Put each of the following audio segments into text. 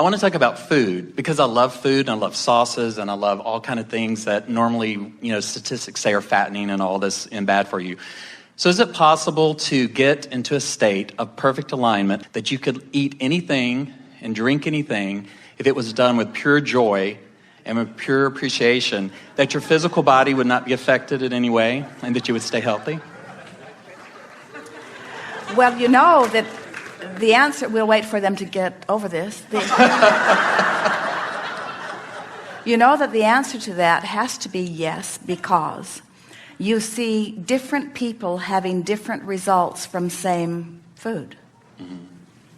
I want to talk about food because I love food and I love sauces and I love all kind of things that normally, statistics say are fattening and all this and bad for you. So is it possible to get into a state of perfect alignment that you could eat anything and drink anything if it was done with pure joy and with pure appreciation, that your physical body would not be affected in any way and that you would stay healthy? Well, you know that the answer, we'll wait for them to get over this. You know that the answer to that has to be yes, because you see different people having different results from same food. Mm-hmm.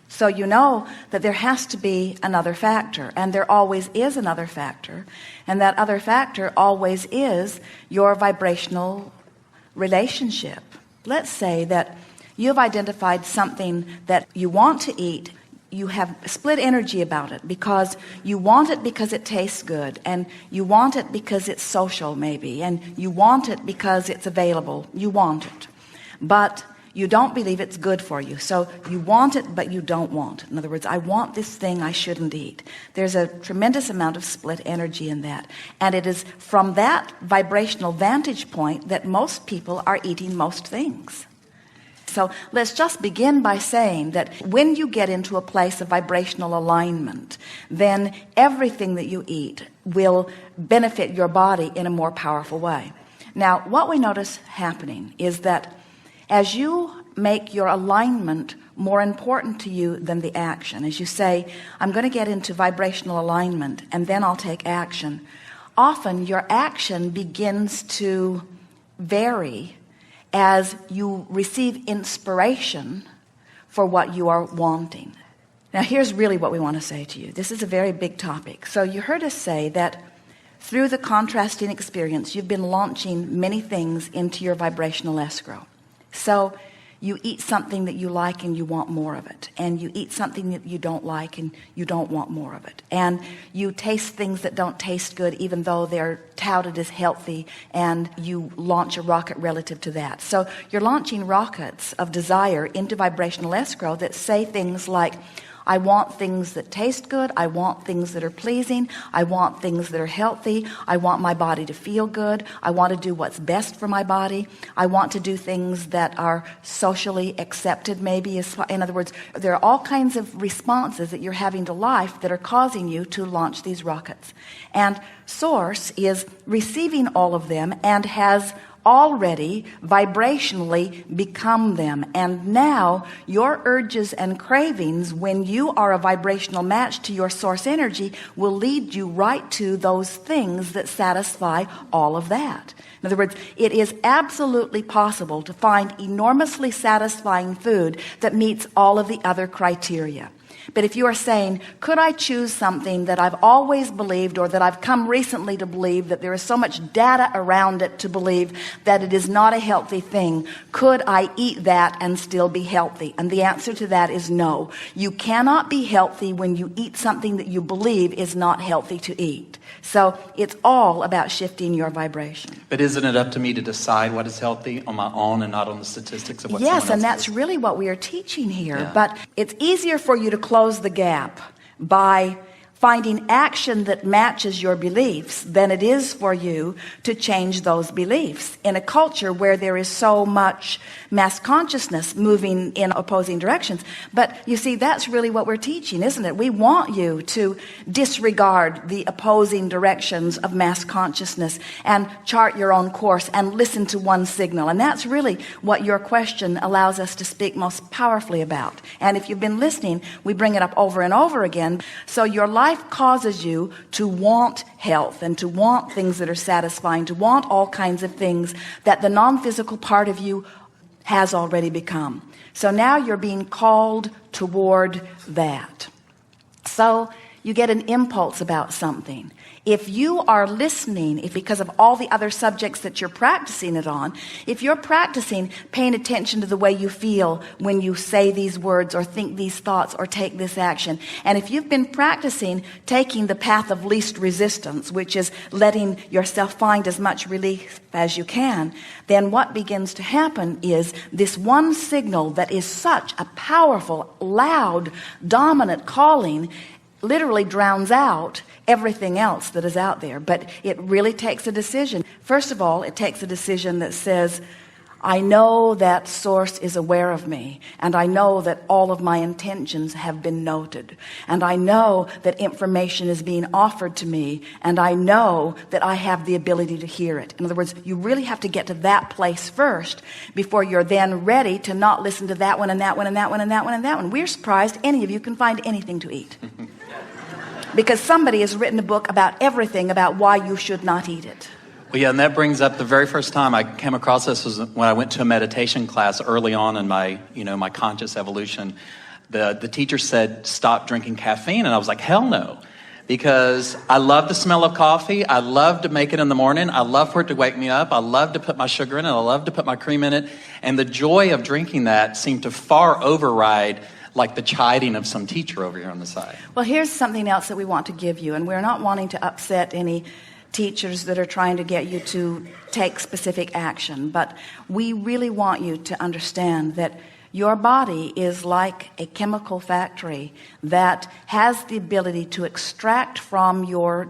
So you know that there has to be another factor, and there always is another factor, and that other factor always is your vibrational relationship. Let's say that you've identified something that you want to eat. You have split energy about it because you want it because it tastes good, and you want it because it's social maybe, and you want it because it's available. You want it. But you don't believe it's good for you. So you want it, but you don't want it. In other words, I want this thing I shouldn't eat. There's a tremendous amount of split energy in that. And it is from that vibrational vantage point that most people are eating most things. So let's just begin by saying that when you get into a place of vibrational alignment, then everything that you eat will benefit your body in a more powerful way. Now, what we notice happening is that as you make your alignment more important to you than the action, as you say, I'm going to get into vibrational alignment and then I'll take action, often your action begins to vary as you receive inspiration for what you are wanting. Now, here's really what we want to say to you. This is a very big topic. So you heard us say that through the contrasting experience, you've been launching many things into your vibrational escrow. So you eat something that you like and you want more of it. And you eat something that you don't like and you don't want more of it. And you taste things that don't taste good even though they're touted as healthy, and you launch a rocket relative to that. So you're launching rockets of desire into vibrational escrow that say things like, I want things that taste good. I want things that are pleasing. I want things that are healthy. I want my body to feel good. I want to do what's best for my body. I want to do things that are socially accepted maybe. In other words, there are all kinds of responses that you're having to life that are causing you to launch these rockets. And Source is receiving all of them and has already vibrationally become them. And now your urges and cravings, when you are a vibrational match to your source energy, will lead you right to those things that satisfy all of that. In other words, it is absolutely possible to find enormously satisfying food that meets all of the other criteria. But if you are saying, could I choose something that I've always believed, or that I've come recently to believe, that there is so much data around it to believe that it is not a healthy thing, could I eat that and still be healthy? And the answer to that is no. You cannot be healthy when you eat something that you believe is not healthy to eat. So it's all about shifting your vibration. But isn't it up to me to decide what is healthy on my own and not on the statistics of what someone else Yes, and that's does? really what we are teaching here. Yeah. But it's easier for you to close the gap by finding action that matches your beliefs than it is for you to change those beliefs in a culture where there is so much mass consciousness moving in opposing directions. But you see, that's really what we're teaching, isn't it? We want you to disregard the opposing directions of mass consciousness and chart your own course and listen to one signal. And that's really what your question allows us to speak most powerfully about. And if you've been listening, we bring it up over and over again. So your life causes you to want health and to want things that are satisfying, to want all kinds of things that the non-physical part of you has already become. So now you're being called toward that. So you get an impulse about something. If you are listening, if because of all the other subjects that you're practicing it on, if you're practicing paying attention to the way you feel when you say these words or think these thoughts or take this action, and if you've been practicing taking the path of least resistance, which is letting yourself find as much relief as you can, then what begins to happen is this one signal that is such a powerful, loud, dominant calling literally drowns out everything else that is out there. But it really takes a decision. First of all, it takes a decision that says, I know that source is aware of me, and I know that all of my intentions have been noted, and I know that information is being offered to me, and I know that I have the ability to hear it. In other words, you really have to get to that place first before you're then ready to not listen to that one and that one and that one and that one and that one. We're surprised any of you can find anything to eat. Because somebody has written a book about everything about why you should not eat it. Well, yeah, and that brings up the very first time I came across this was when I went to a meditation class early on in my, my conscious evolution. The teacher said, stop drinking caffeine. And I was like, hell no. Because I love the smell of coffee. I love to make it in the morning. I love for it to wake me up. I love to put my sugar in it. I love to put my cream in it. And the joy of drinking that seemed to far override like the chiding of some teacher over here on the side. Well, here's something else that we want to give you. And we're not wanting to upset any teachers that are trying to get you to take specific action. But we really want you to understand that your body is like a chemical factory that has the ability to extract from your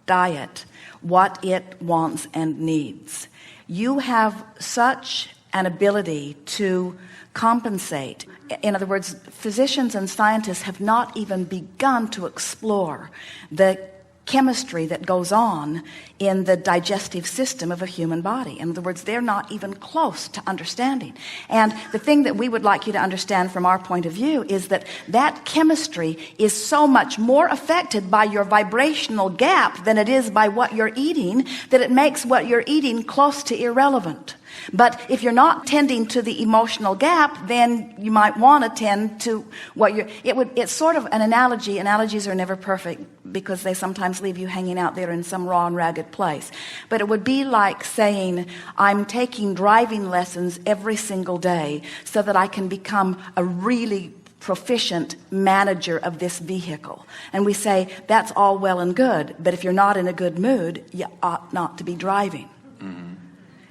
diet what it wants and needs. You have such an ability to compensate. In other words, physicians and scientists have not even begun to explore the chemistry that goes on in the digestive system of a human body. In other words, they're not even close to understanding. And the thing that we would like you to understand from our point of view is that that chemistry is so much more affected by your vibrational gap than it is by what you're eating, that it makes what you're eating close to irrelevant. But if you're not tending to the emotional gap, then you might want to tend to what it's sort of an analogy. Analogies are never perfect because they sometimes leave you hanging out there in some raw and ragged place. But it would be like saying, I'm taking driving lessons every single day so that I can become a really proficient manager of this vehicle. And we say, that's all well and good, but if you're not in a good mood, you ought not to be driving. Mm-hmm.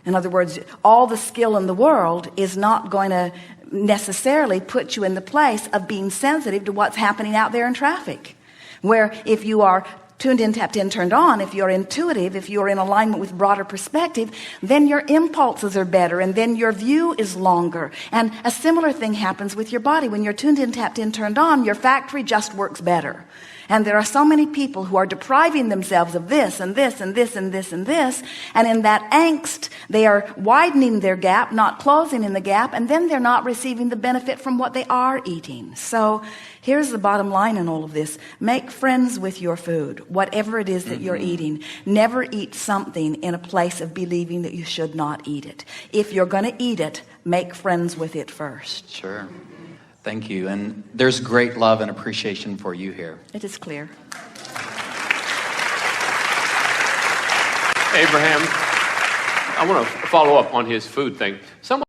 In other words, all the skill in the world is not going to necessarily put you in the place of being sensitive to what's happening out there in traffic. Where if you are tuned in, tapped in, turned on, if you're intuitive, if you're in alignment with broader perspective, then your impulses are better and then your view is longer. And a similar thing happens with your body. When you're tuned in, tapped in, turned on, your factory just works better. And there are so many people who are depriving themselves of this and this and this and this and this. And in that angst, they are widening their gap, not closing in the gap. And then they're not receiving the benefit from what they are eating. So here's the bottom line in all of this. Make friends with your food, whatever it is that you're eating. Never eat something in a place of believing that you should not eat it. If you're going to eat it, make friends with it first. Sure. Thank you. And there's great love and appreciation for you here. It is clear. Abraham, I want to follow up on his food thing. Someone